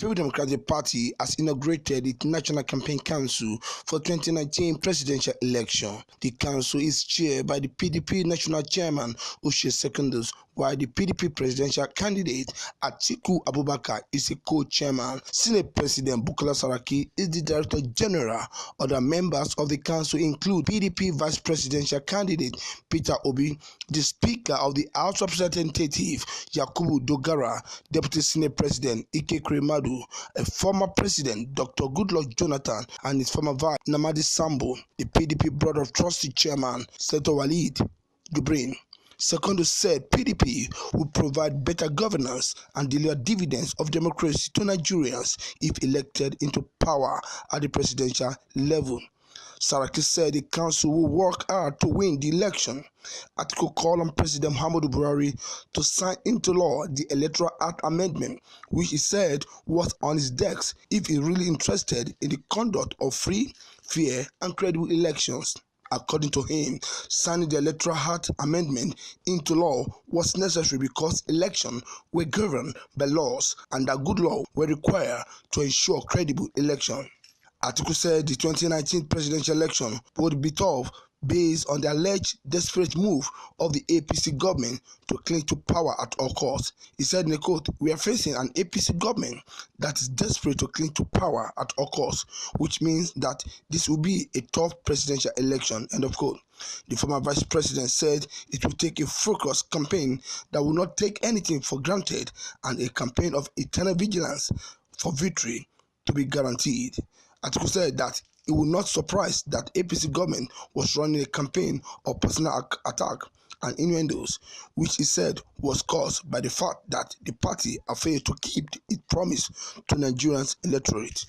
People Democratic Party has inaugurated its National Campaign Council for 2019 presidential election. The council is chaired by the PDP National Chairman Uche Secondus, while the PDP presidential candidate Atiku Abubakar is a co-chairman. Senate President Bukola Saraki is the Director General. Other members of the council include PDP Vice Presidential candidate Peter Obi, the Speaker of the House of Representatives Yakubu Dogara, Deputy Senate President Ike Kremadu, a former President Dr. Goodluck Jonathan, and his former Vice Namadi Sambo, the PDP Board of Trustee Chairman Senator Walid Jibrin. Secondus said PDP will provide better governance and deliver dividends of democracy to Nigerians if elected into power at the presidential level. Saraki said the council will work hard to win the election. Atiku called on President Muhammadu Buhari to sign into law the Electoral Act amendment, which he said was on his desk if he really interested in the conduct of free, fair, and credible elections. According to him, signing the Electoral Act amendment into law was necessary because elections were governed by laws and that good law were required to ensure credible election. Atiku said the 2019 presidential election would be tough based on the alleged desperate move of the APC government to cling to power at all costs. He said in a quote, "We are facing an APC government that is desperate to cling to power at all costs, which means that this will be a tough presidential election," end of quote. The former vice president said it will take a focused campaign that will not take anything for granted and a campaign of eternal vigilance for victory to be guaranteed. Atiku said that it would not surprise that APC government was running a campaign of personal attack and innuendos, which he said was caused by the fact that the party had failed to keep its promise to Nigerians' electorate.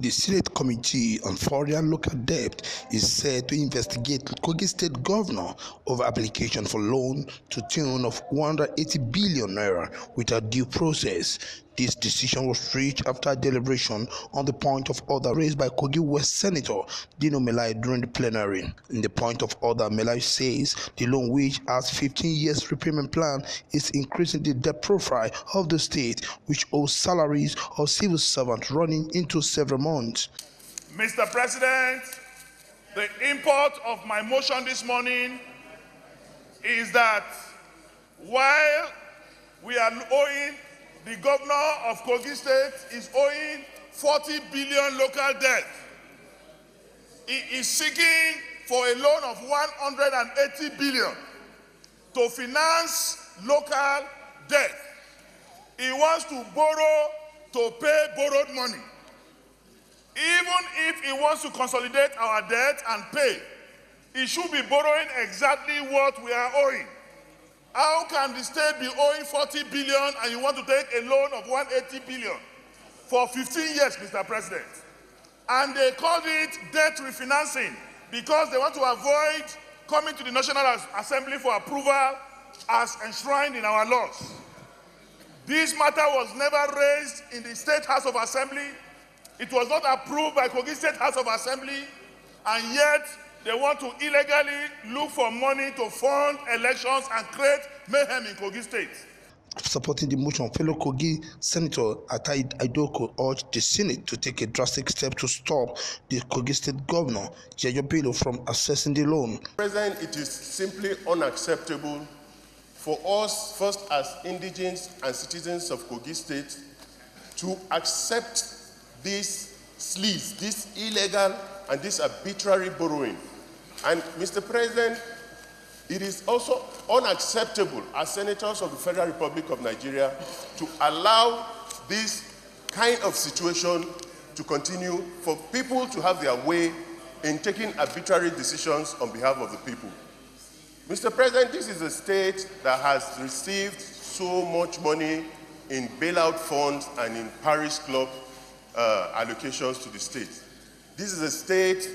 The Senate Committee on Foreign and Local Debt is set to investigate Kogi State Governor over application for loan to tune of 180 billion naira without due process. This decision was reached after deliberation on the point of order raised by Kogi West Senator Dino Melai during the plenary. In the point of order, Melai says the loan, which has 15 years repayment plan, is increasing the debt profile of the state, which owes salaries of civil servants running into several months. Mr. President, the import of my motion this morning is that while we are owing, the governor of Kogi State is owing 40 billion local debt. He is seeking for a loan of 180 billion to finance local debt. He wants to borrow to pay borrowed money. Even if he wants to consolidate our debt and pay, he should be borrowing exactly what we are owing. How can the state be owing 40 billion and you want to take a loan of 180 billion for 15 years, Mr. President? And they called it debt refinancing because they want to avoid coming to the National Assembly for approval as enshrined in our laws. This matter was never raised in the State House of Assembly. It was not approved by Kogi State House of Assembly, and yet they want to illegally look for money to fund elections and create mayhem in Kogi State. Supporting the motion, fellow Kogi Senator Atai Aidoko urged the Senate to take a drastic step to stop the Kogi State Governor, Jayo Bello, from accessing the loan. President, it is simply unacceptable for us, first as indigents and citizens of Kogi State, to accept this sleaze, this illegal and this arbitrary borrowing. And Mr. President, it is also unacceptable as senators of the Federal Republic of Nigeria to allow this kind of situation to continue, for people to have their way in taking arbitrary decisions on behalf of the people. Mr. President, this is a state that has received so much money in bailout funds and in parish club allocations to the state. This is a state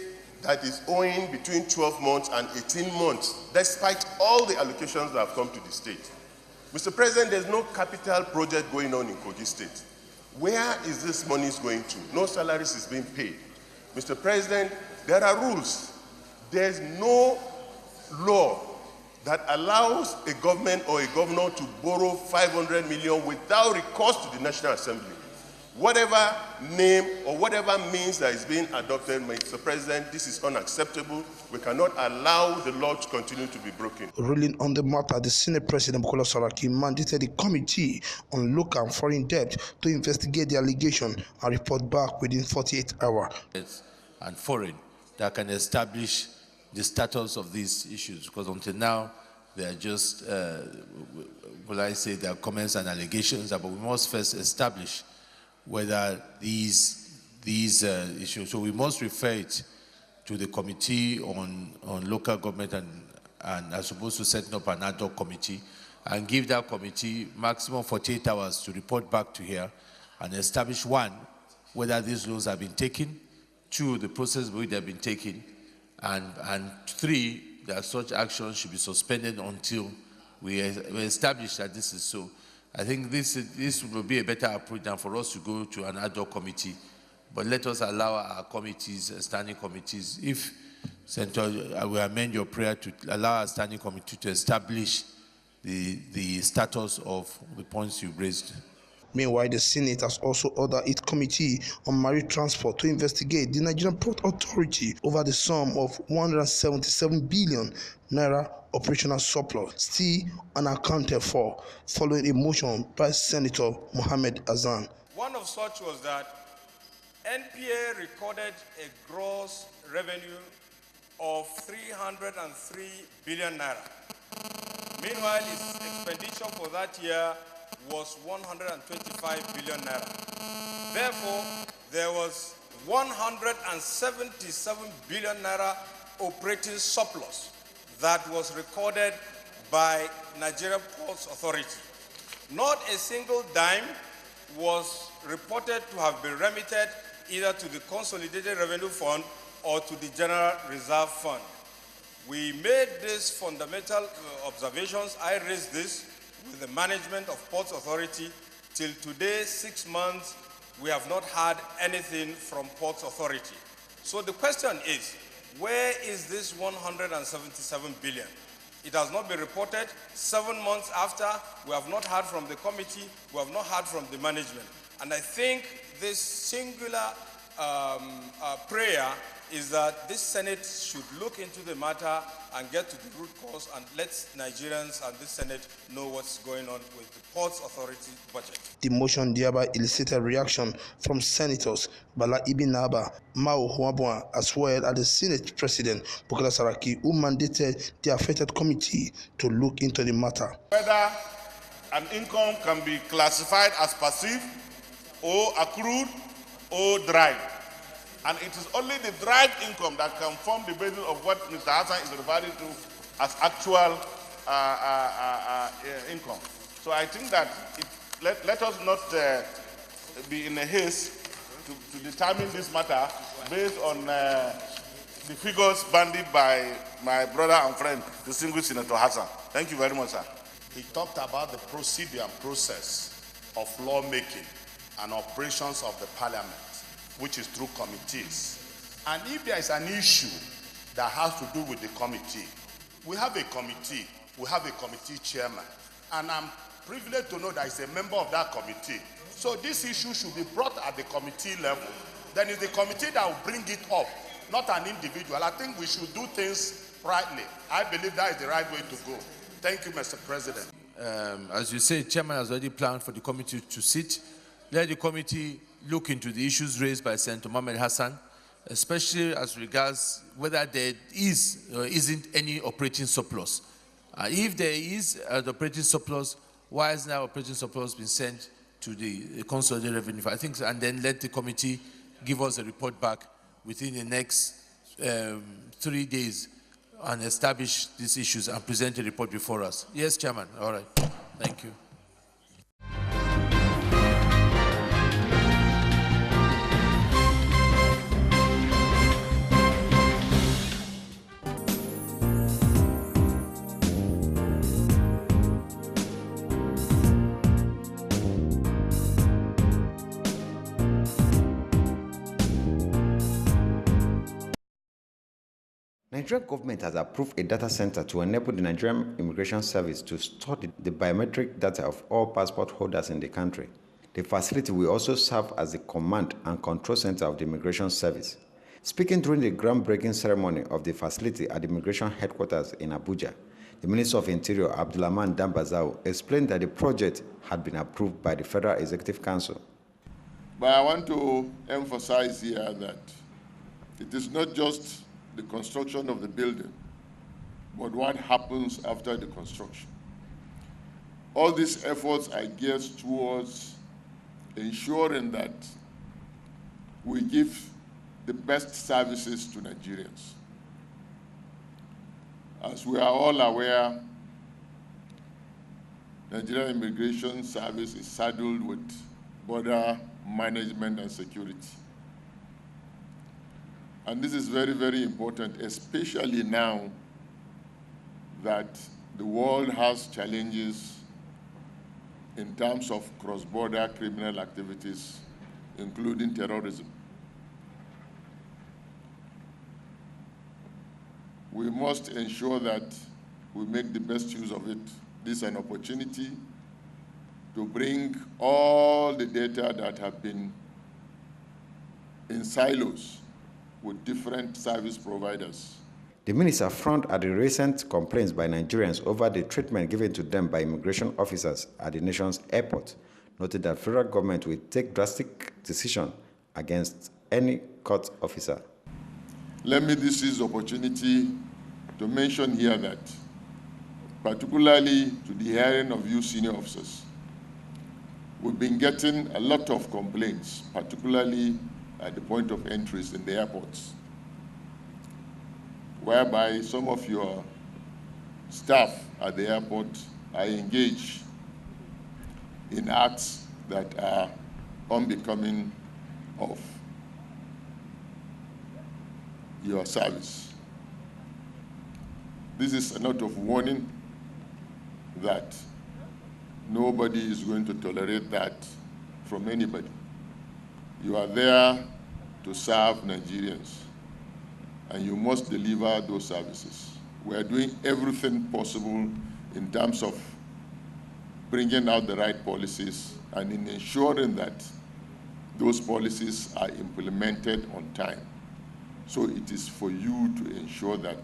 that is owing between 12 months and 18 months, despite all the allocations that have come to the state. Mr. President, there's no capital project going on in Kogi State. Where is this money going to? No salaries is being paid. Mr. President, there are rules. There's no law that allows a government or a governor to borrow 500 million without recourse to the National Assembly. Whatever name or whatever means that is being adopted, Mr. President, this is unacceptable. We cannot allow the law to continue to be broken. Ruling on the matter, the Senate President Bukola Saraki mandated the Committee on Local and Foreign Debt to investigate the allegation and report back within 48 hours. And foreign that can establish the status of these issues, because until now they are just, will I say, they are comments and allegations, but we must first establish whether these issues. So we must refer it to the Committee on Local Government and are supposed to set up an ad hoc committee and give that committee maximum 48 hours to report back to here and establish, one, whether these laws have been taken, two, the process which they have been taken, and three, that such actions should be suspended until we establish that this is so. I think this will be a better approach than for us to go to an ad hoc committee. But let us allow our committees, standing committees, if Senator, I will amend your prayer to allow our standing committee to establish the status of the points you raised. Meanwhile, the Senate has also ordered its Committee on Marine Transport to investigate the Nigerian Port Authority over the sum of 177 billion naira operational surplus still unaccounted for, following a motion by Senator Mohammed Azan. One of such was that NPA recorded a gross revenue of 303 billion naira. Meanwhile, its expenditure for that year was 125 billion naira. Therefore, there was 177 billion naira operating surplus that was recorded by Nigerian Ports Authority. Not a single dime was reported to have been remitted either to the Consolidated Revenue Fund or to the General Reserve Fund. We made these fundamental observations. I raised this with the management of Ports Authority. Till today, 6 months, we have not had anything from Ports Authority. So the question is, where is this 177 billion? It has not been reported. 7 months after, we have not heard from the committee, we have not heard from the management. And I think this singular prayer is that this Senate should look into the matter and get to the root cause and let Nigerians and this Senate know what's going on with the Ports Authority budget. The motion thereby elicited reaction from Senators Bala Ibn Naba, Mao Huabua, as well as the Senate President Bukola Saraki, who mandated the affected committee to look into the matter. Whether an income can be classified as passive or accrued or derived. And it is only the derived income that can form the basis of what Mr. Hassan is referring to as actual income. So I think that let us not be in a haste to determine this matter based on the figures bandied by my brother and friend, distinguished Senator Hassan. Thank you very much, sir. He talked about the procedure and process of lawmaking and operations of the parliament, which is through committees. And if there is an issue that has to do with the committee, we have a committee, we have a committee chairman, and I'm privileged to know that he's a member of that committee. So this issue should be brought at the committee level. Then it's the committee that will bring it up, not an individual. I think we should do things rightly. I believe that is the right way to go. Thank you, Mr. President. As you say, Chairman has already planned for the committee to sit. Let the committee look into the issues raised by Senator Mohammed Hassan, especially as regards whether there is or isn't any operating surplus. If there is an operating surplus, why has now operating surplus been sent to the Consolidated Revenue Fund? I think, and then let the committee give us a report back within the next 3 days and establish these issues and present a report before us. Yes, Chairman. All right. Thank you. Nigerian government has approved a data center to enable the Nigerian Immigration Service to store the biometric data of all passport holders in the country. The facility will also serve as the command and control center of the Immigration Service. Speaking during the groundbreaking ceremony of the facility at the Immigration Headquarters in Abuja, the Minister of Interior, Abdulrahman Dambazao, explained that the project had been approved by the Federal Executive Council. But I want to emphasize here that it is not just the construction of the building, but what happens after the construction. All these efforts are geared towards ensuring that we give the best services to Nigerians. As we are all aware, Nigerian Immigration Service is saddled with border management and security. And this is very, very important, especially now that the world has challenges in terms of cross-border criminal activities, including terrorism. We must ensure that we make the best use of it. This is an opportunity to bring all the data that have been in silos with different service providers. The minister frowned at the recent complaints by Nigerians over the treatment given to them by immigration officers at the nation's airport, noting that federal government will take drastic decision against any court officer. Let me seize the opportunity to mention here that, particularly to the hearing of you senior officers, we've been getting a lot of complaints, particularly at the point of entries in the airports, whereby some of your staff at the airport are engaged in acts that are unbecoming of your service. This is a note of warning that nobody is going to tolerate that from anybody. You are there to serve Nigerians, and you must deliver those services. We are doing everything possible in terms of bringing out the right policies and in ensuring that those policies are implemented on time. So it is for you to ensure that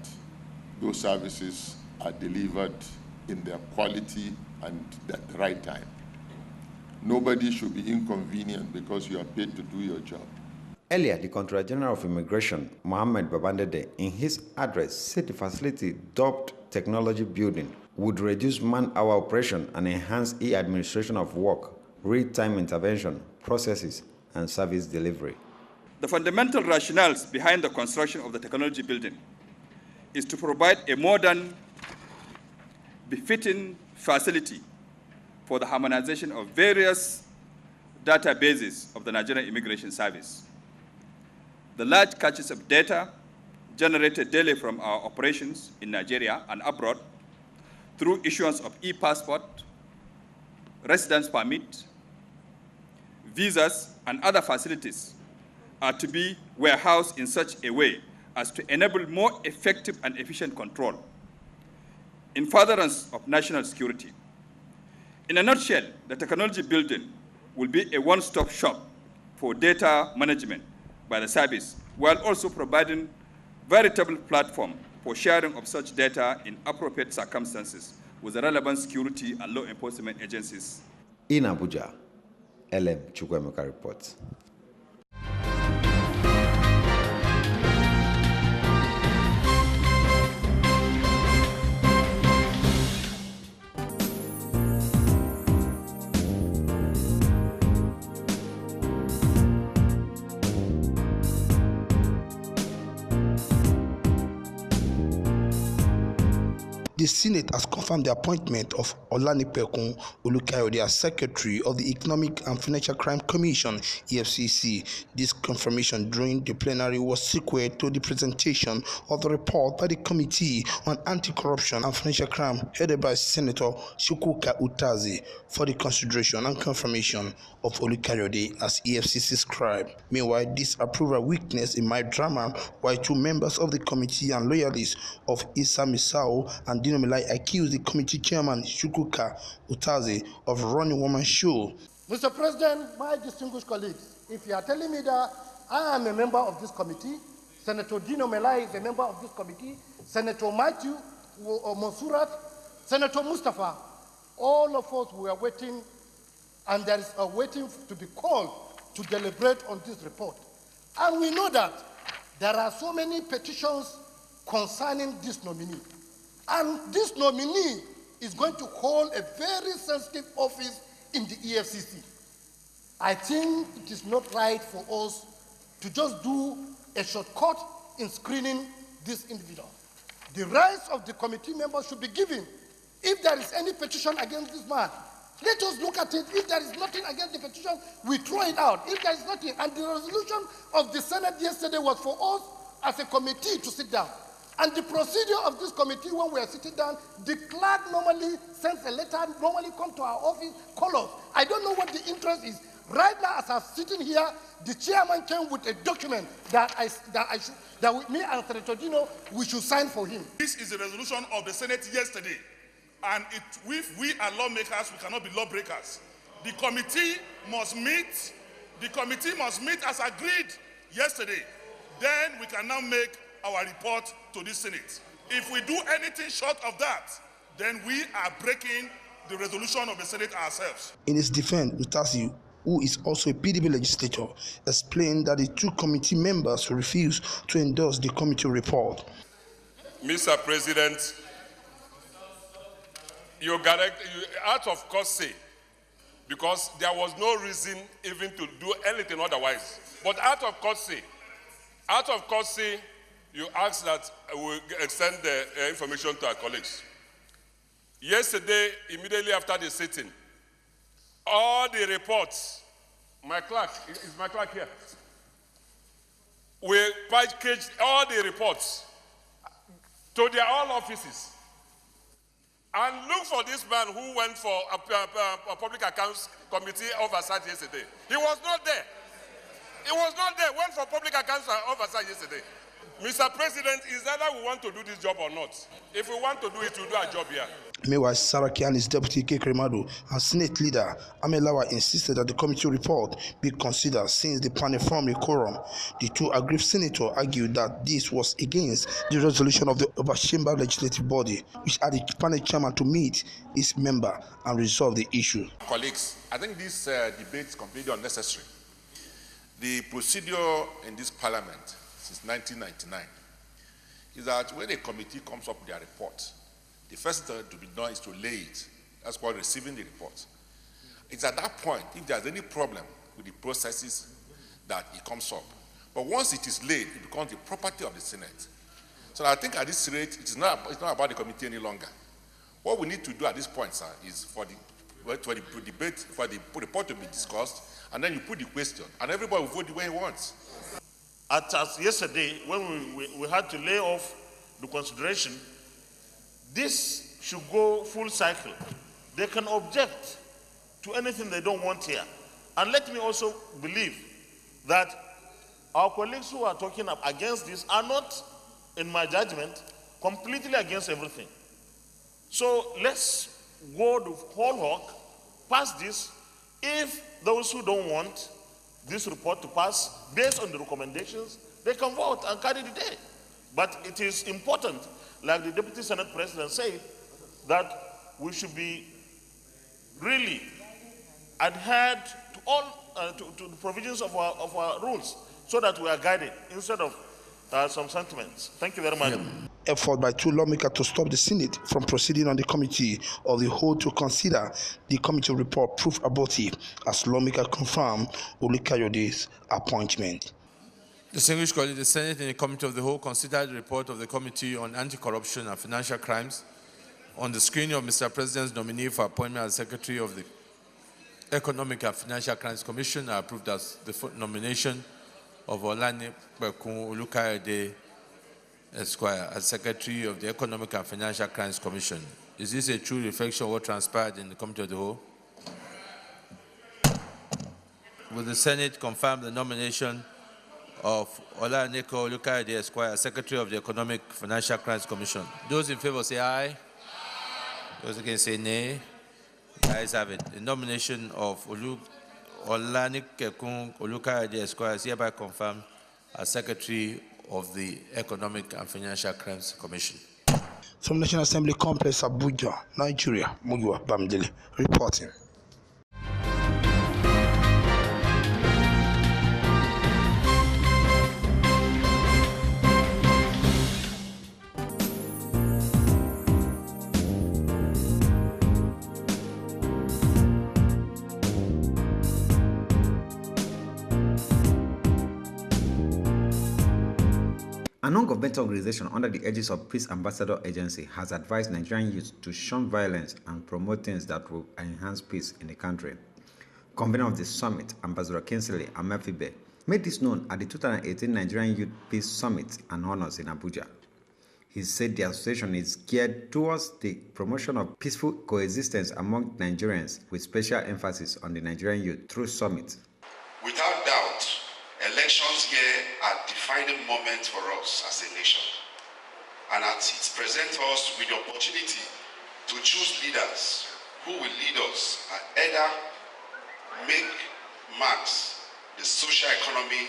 those services are delivered in their quality and at the right time. Nobody should be inconvenienced because you are paid to do your job. Earlier, the Controller General of Immigration, Mohammed Babandede, in his address, said the facility, dubbed Technology Building, would reduce man-hour operation and enhance e-administration of work, real-time intervention, processes, and service delivery. The fundamental rationales behind the construction of the Technology Building is to provide a modern, befitting facility for the harmonization of various databases of the Nigerian Immigration Service. The large catches of data generated daily from our operations in Nigeria and abroad through issuance of e-passport, residence permit, visas, and other facilities are to be warehoused in such a way as to enable more effective and efficient control in furtherance of national security. In a nutshell, the Technology Building will be a one-stop shop for data management by the service, while also providing veritable platform for sharing of such data in appropriate circumstances with the relevant security and law enforcement agencies. In Abuja, LM Chukwemeka reports. The Senate has confirmed the appointment of Olanipekun Olukayode as Secretary of the Economic and Financial Crime Commission, EFCC. This confirmation during the plenary was sequel to the presentation of the report by the Committee on Anti-Corruption and Financial Crime headed by Senator Chukwuka Utazi for the consideration and confirmation of Olukayode as EFCC scribe. Meanwhile, this approval witnessed a mild drama while two members of the committee and loyalists of Issa Misao and Dino Melai accused the committee chairman Chukwuka Utazi of running woman show. Mr. President, my distinguished colleagues, if you are telling me that I am a member of this committee, Senator Dino Melai is a member of this committee, Senator Matthew Monsurat, Senator Mustafa, all of us were waiting, and there is a waiting to be called to deliberate on this report. And we know that there are so many petitions concerning this nominee. And this nominee is going to hold a very sensitive office in the EFCC. I think it is not right for us to just do a shortcut in screening this individual. The rights of the committee members should be given. If there is any petition against this man, let us look at it. If there is nothing against the petition, we throw it out. If there is nothing, and the resolution of the Senate yesterday was for us as a committee to sit down. And the procedure of this committee, when we are sitting down, the clerk normally sends a letter, normally come to our office, call us. I don't know what the interest is. Right now, as I'm sitting here, the chairman came with a document that me and Senator Dino, we should sign for him. This is a resolution of the Senate yesterday. And if we are lawmakers, we cannot be lawbreakers. The committee must meet. The committee must meet as agreed yesterday. Then we can now make our report to the Senate. If we do anything short of that, then we are breaking the resolution of the Senate ourselves. In his defense, Utazi, who is also a PDP legislator, explained that the two committee members refused to endorse the committee report. Mr. President, you out of courtesy, because there was no reason even to do anything otherwise. But out of courtesy, you asked that we extend the information to our colleagues. Yesterday, immediately after the sitting, all the reports, is my clerk here? We packaged all the reports to their all offices. And look for this man who went for a public accounts committee oversight yesterday. He was not there. He was not there. Went for public accounts oversight yesterday. Mr. President, is either we want to do this job or not. If we want to do it, we'll do our job here. Meanwhile, Saraki and his deputy Kekremadu and Senate leader Amelawa insisted that the committee report be considered since the panel formed a quorum. The two aggrieved senators argued that this was against the resolution of the upper chamber legislative body, which had the panel chairman to meet his member and resolve the issue. Colleagues, I think this debate is completely unnecessary. The procedure in this parliament since 1999 is that when a committee comes up with their report, the first thing to be done is to lay it. That's called receiving the report. It's at that point, if there's any problem with the processes, that it comes up. But once it is laid, it becomes the property of the Senate. So I think at this rate, it's not about the committee any longer. What we need to do at this point, sir, is for the debate, for the report to be discussed, and then you put the question, and everybody will vote the way he wants. As yesterday, when we had to lay off the consideration, this should go full cycle. They can object to anything they don't want here. And let me also believe that our colleagues who are talking against this are not, in my judgment, completely against everything. So let's go the whole hog, pass this. If those who don't want this report to pass, based on the recommendations, they can vote and carry the day. But it is important, like the Deputy Senate President said, that we should be really adhered to all to the provisions of our rules, so that we are guided instead of some sentiments. Thank you very much. Effort by two lawmakers to stop the Senate from proceeding on the committee of the whole to consider the committee report proved abortive, as lawmakers confirmed Olukayode's appointment. Distinguished colleagues, the Senate and the Committee of the Whole considered the report of the Committee on Anti-Corruption and Financial Crimes On the screening of Mr. President's nominee for appointment as Secretary of the Economic and Financial Crimes Commission, I approve that the nomination of Olani Bekun Olukayode Esquire as Secretary of the Economic and Financial Crimes Commission. Is this a true reflection of what transpired in the Committee of the Whole? Will the Senate confirm the nomination of Olaneko Olukayode Esquire, Secretary of the Economic Financial Crimes Commission? Those in favor say aye. Those against say nay. The ayes have it. The nomination of Olaneko Olukayode Esquire is hereby confirmed as Secretary of the Economic and Financial Crimes Commission. From National Assembly Complex, Abuja, Nigeria, Mugiwa Bamdele reporting. A non-governmental organization under the aegis of Peace Ambassador Agency has advised Nigerian youth to shun violence and promote things that will enhance peace in the country. Convener of the summit, Ambassador Kinsley Amefibe, made this known at the 2018 Nigerian Youth Peace Summit and Honors in Abuja. He said the association is geared towards the promotion of peaceful coexistence among Nigerians, with special emphasis on the Nigerian youth through summit. Without doubt, elections here are defining moments for us as a nation. And it presents us with the opportunity to choose leaders who will lead us and either make marks the social economy,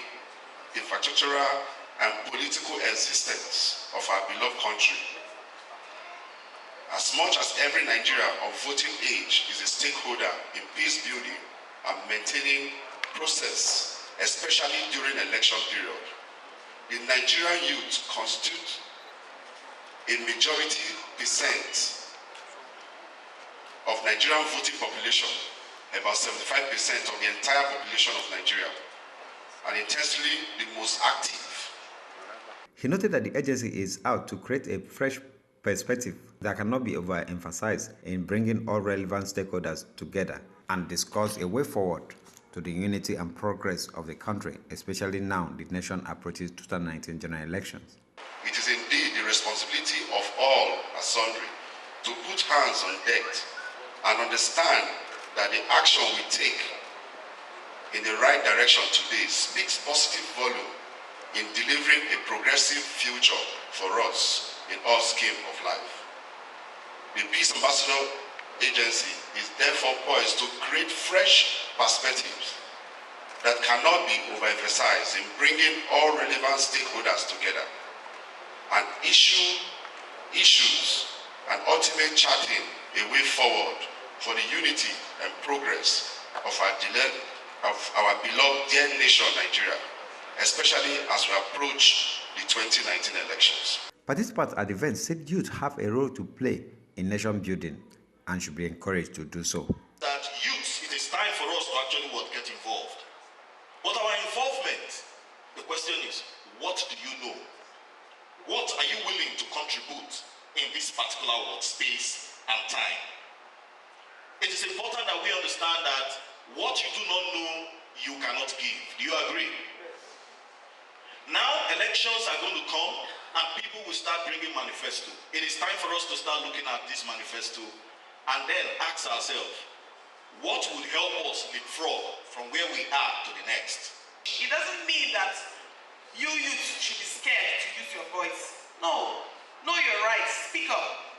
infrastructural, and political existence of our beloved country. As much as every Nigerian of voting age is a stakeholder in peace building and maintaining process, especially during election period, the Nigerian youth constitute a majority percent of Nigerian voting population, about 75% of the entire population of Nigeria, and intensely the most active. He noted that the agency is out to create a fresh perspective that cannot be overemphasized in bringing all relevant stakeholders together and discuss a way forward to the unity and progress of the country, especially now the nation approaches 2019 general elections. It is indeed the responsibility of all as sundry to put hands on deck and understand that the action we take in the right direction today speaks positive volume in delivering a progressive future for us in all scheme of life. The Peace Ambassador Agency is therefore poised to create fresh perspectives that cannot be overemphasized in bringing all relevant stakeholders together and issues and ultimate charting a way forward for the unity and progress of our beloved dear nation Nigeria, especially as we approach the 2019 elections. Participants at the event said youth have a role to play in nation building and should be encouraged to do so. That youth, it is time for us to actually get involved. But our involvement, the question is, what do you know? What are you willing to contribute in this particular space and time? It is important that we understand that what you do not know, you cannot give. Do you agree? Now elections are going to come and people will start bringing manifesto. It is time for us to start looking at this manifesto and then ask ourselves, what would help us leapfrog from where we are to the next? It doesn't mean that you youth should be scared to use your voice. No, know your rights, speak up.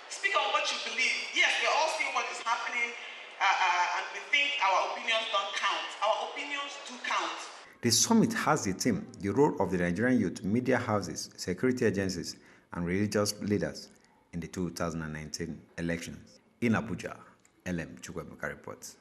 Speak on what you believe. Yes, we're all seeing what is happening and we think our opinions don't count. Our opinions do count. The summit has the theme, the role of the Nigerian youth, media houses, security agencies, and religious leaders in the 2019 elections. In Abuja, LM Chukwuemeka reports.